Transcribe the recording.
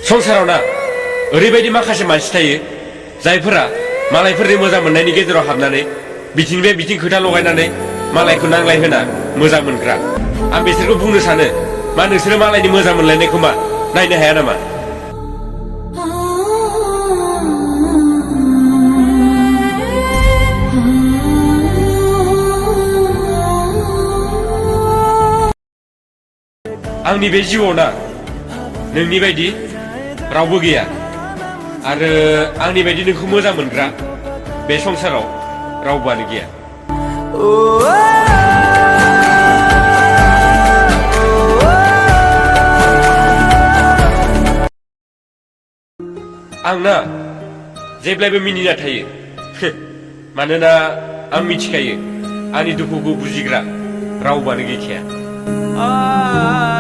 संसाराव ना ओरैबायदि माखासे मानसि थायो जायफोरा मालायफोरनि मोजां मोननायनि गेजेराव हाबनानै बिथिंनिफ्राय बिथिं खोथा लगायनानै मालायखौ नांलाय होना मोजां मोनग्रा आं बिसोरखौ बुंनो सानो मा नोंसोरो मालायनि मोजां मोनलायनायखौ मा नायनो हाया नामा आंनि बे जिउआव ना नोंनि बायदि रावबो गैया आरो आंनि बायदि नोंखौ मोजां मोनग्रा बे संसाराव रावबोआनो गैया आं ना जेब्लायबो मिनिना थायो मानोना आं मिथिखायो आंनि दुखुखौ बुजिग्रा रावबोआनो गैखाया